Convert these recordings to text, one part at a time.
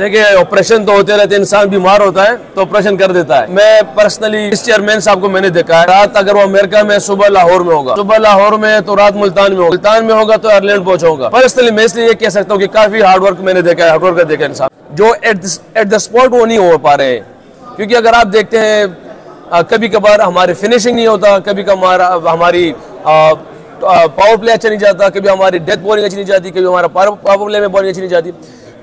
देखिए, ऑपरेशन तो होते रहते हैं, इंसान बीमार होता है तो ऑपरेशन कर देता है। मैं पर्सनली इस चेयरमैन साहब को मैंने देखा है, रात अगर वो अमेरिका में, सुबह लाहौर में होगा, सुबह लाहौर में तो रात मुल्तान में होगा, मुल्तान में होगा तो आयरलैंड पहुंचूंगा। पर्सनली मैं इसलिए ये कह सकता हूँ कि काफी हार्डवर्क मैंने देखा है, हार्डवर्क देखा है इंसान जो एट द स्पॉट वो नहीं हो पा रहे हैं। क्योंकि अगर आप देखते हैं कभी कभार हमारी फिनिशिंग नहीं होता, कभी कभार हमारी पावर प्ले अच्छा नहीं जाता, कभी हमारी डेथ बॉलिंग अच्छी नहीं जाती, कभी हमारा पावर प्ले में बॉलिंग अच्छी नहीं जाती।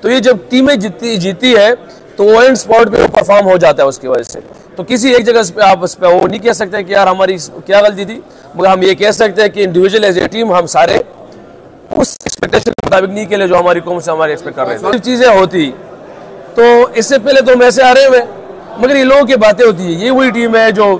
तो ये जब टीमें जीती है तो वो एंड स्पॉट पे परफॉर्म हो जाता है उसकी वजह से। तो किसी एक जगह पे आप उस पे वो नहीं कह सकते कि यार हमारी क्या गलती थी, मगर हम ये कह सकते हैं कि इंडिविजुअल एज ए टीम हम सारे उस एक्सपेक्टेशन के मुताबिक नहीं खेले जो हमारी कौम से हमारी एक्सपेक्ट कर रहे थे। चीजें होती तो इससे पहले तो हम ऐसे आ रहे हुए, मगर ये लोगों की बातें होती है। ये वही टीम है जो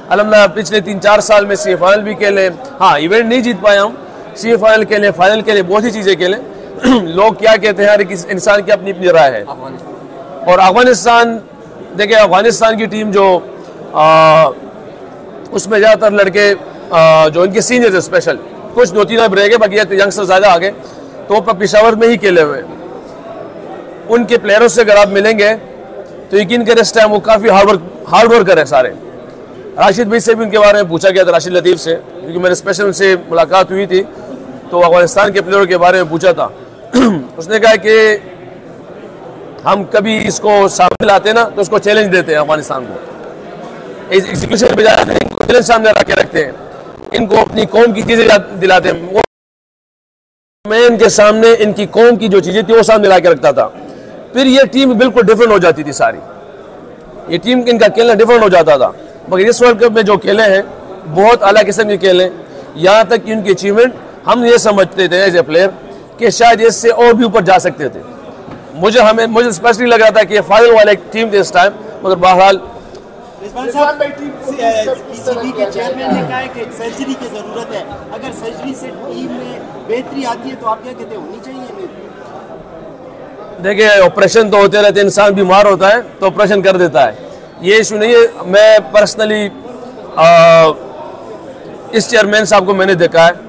अल्हम्दुलिल्लाह पिछले 3-4 साल में सी फाइनल भी खेले, हाँ इवेंट नहीं जीत पाए हम, सी फाइनल खेले, फाइनल खेले, बहुत सी चीजें खेले। लोग क्या कहते हैं, हर एक इंसान की अपनी अपनी राय है। और अफगानिस्तान, देखिए अफगानिस्तान की टीम जो उसमें ज़्यादातर लड़के जो इनके सीनियर्स है, स्पेशल कुछ 2-3 अब रह गए, बाकी तो यंगस्टर ज़्यादा आ गए, तो पेशावर में ही खेले हुए। उनके प्लेयरों से अगर आप मिलेंगे तो यकीन करें इस टाइम वो काफ़ी हार्डवर्कर है सारे। राशिद भाई से भी उनके बारे में पूछा गया था, राशिद लतीफ़ से, क्योंकि मेरे स्पेशल उनसे मुलाकात हुई थी तो अफगानिस्तान के प्लेयरों के बारे में पूछा था। उसने कहा कि हम कभी इसको सामने लाते ना तो उसको चैलेंज देते हैं अफगानिस्तान को, एग्जीक्यूशन पे जाते हैं, इनको चैलेंज सामने रख के रखते हैं, इनको अपनी कौम की चीजें दिलाते हैं। वो मैं इनके सामने इनकी कौम की जो चीजें थी वो सामने ला के रखता था, फिर ये टीम बिल्कुल डिफरेंट हो जाती थी सारी, ये टीम इनका खेलना डिफरेंट हो जाता था। मगर इस वर्ल्ड कप में जो खेले हैं बहुत अलग किस्म के खेले, यहाँ तक कि उनकी अचीवमेंट हम ये समझते थे एज ए प्लेयर कि शायद इससे और भी ऊपर जा सकते थे। मुझे स्पेशली लग रहा था कि ये फाइनल वाला एक टीम थी इस टाइम, मगर बहरहाल पीसीबी के चेयरमैन ने कहा है कि सर्जरी की जरूरत है, अगर सर्जरी से टीम में बेहतरी आती है तो आप क्या कहते हैं, होनी चाहिए? देखिए, ऑपरेशन तो होते रहते हैं, इंसान बीमार होता है तो ऑपरेशन कर देता है, ये इशू नहीं है। मैं पर्सनली इस चेयरमैन साहब को मैंने देखा है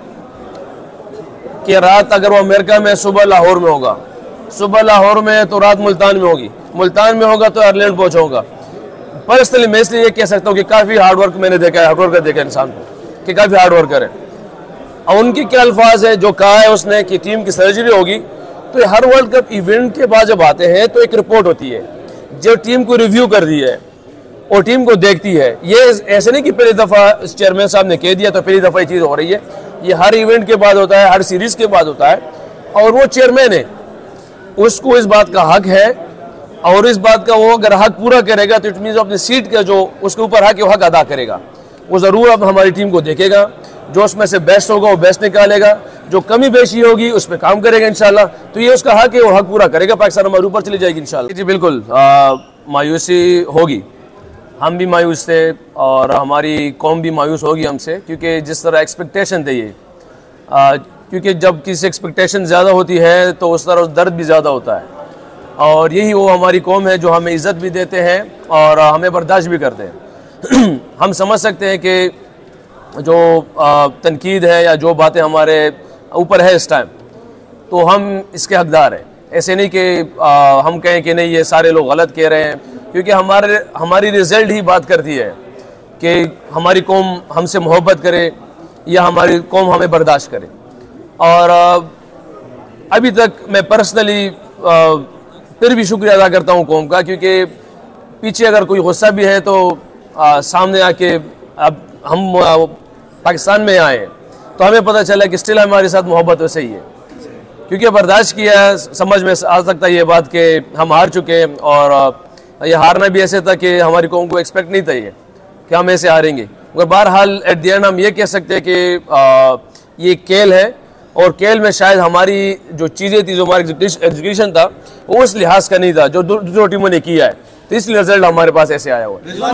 कि रात अगर वो अमेरिका में, सुबह लाहौर में होगा, सुबह लाहौर में तो रात मुल्तान में होगी, मुल्तान में होगा तो आयरलैंड पहुंचूंगा। पर्सनली मैं इसलिए ये कह सकता हूँ कि काफ़ी हार्डवर्क मैंने देखा है, हार्डवर्कर देखा है इंसान को कि काफ़ी हार्डवर्कर है। और उनके क्या अल्फाज है जो कहा है उसने कि टीम की सर्जरी होगी, तो हर वर्ल्ड कप इवेंट के बाद जब आते हैं तो एक रिपोर्ट होती है जो टीम को रिव्यू कर दी है और टीम को देखती है। ये ऐसे नहीं कि पहली दफ़ा चेयरमैन साहब ने कह दिया तो पहली दफ़ा ये चीज़ हो रही है, ये हर इवेंट के बाद होता है, हर सीरीज के बाद होता है। और वो चेयरमैन है, उसको इस बात का हक है, और इस बात का वो अगर हक पूरा करेगा तो इट मीन्स अपनी सीट का जो उसके ऊपर हक है वो हक अदा करेगा। वो ज़रूर अब हमारी टीम को देखेगा, जो उसमें से बेस्ट होगा वो बेस्ट निकालेगा, जो कमी बेशी होगी उस पर काम करेगा इंशाल्लाह। तो ये उसका हक है, वो हक पूरा करेगा, पाकिस्तान हमारे ऊपर चली जाएगी इंशाल्लाह। जी बिल्कुल, मायूसी होगी, हम भी मायूस थे और हमारी कौम भी मायूस होगी हमसे, क्योंकि जिस तरह एक्सपेक्टेशन थे ये, क्योंकि जब किसी एक्सपेक्टेशन ज़्यादा होती है तो उस तरह दर्द भी ज़्यादा होता है। और यही वो हमारी कौम है जो हमें इज़्ज़त भी देते हैं और हमें बर्दाश्त भी करते हैं। हम समझ सकते हैं कि जो तनकीद है या जो बातें हमारे ऊपर है इस टाइम, तो हम इसके हकदार हैं। ऐसे नहीं कि हम कहें कि नहीं ये सारे लोग गलत कह रहे हैं, क्योंकि हमारी रिज़ल्ट ही बात करती है कि हमारी कौम हमसे मोहब्बत करे या हमारी कौम हमें बर्दाश्त करे। और अभी तक मैं पर्सनली फिर भी शुक्रिया अदा करता हूँ कौम का, क्योंकि पीछे अगर कोई गुस्सा भी है तो सामने आके अब हम पाकिस्तान में आए तो हमें पता चला कि स्टिल हमारे साथ मोहब्बत वैसे ही है, क्योंकि बर्दाश्त किया है। समझ में आ सकता है ये बात कि हम हार चुके हैं, और ये हारना भी ऐसे था कि हमारी कौम को एक्सपेक्ट नहीं था ये कि हम ऐसे हारेंगे। मगर बहरहाल एट द एंड हम ये कह सकते हैं कि ये खेल है, और खेल में शायद हमारी जो चीज़ें थी, जो हमारा एग्जीक्यूशन था वो उस लिहाज का नहीं था जो दूसरी टीमों ने किया है, तो इसलिए रिजल्ट हमारे पास ऐसे आया हुआ है।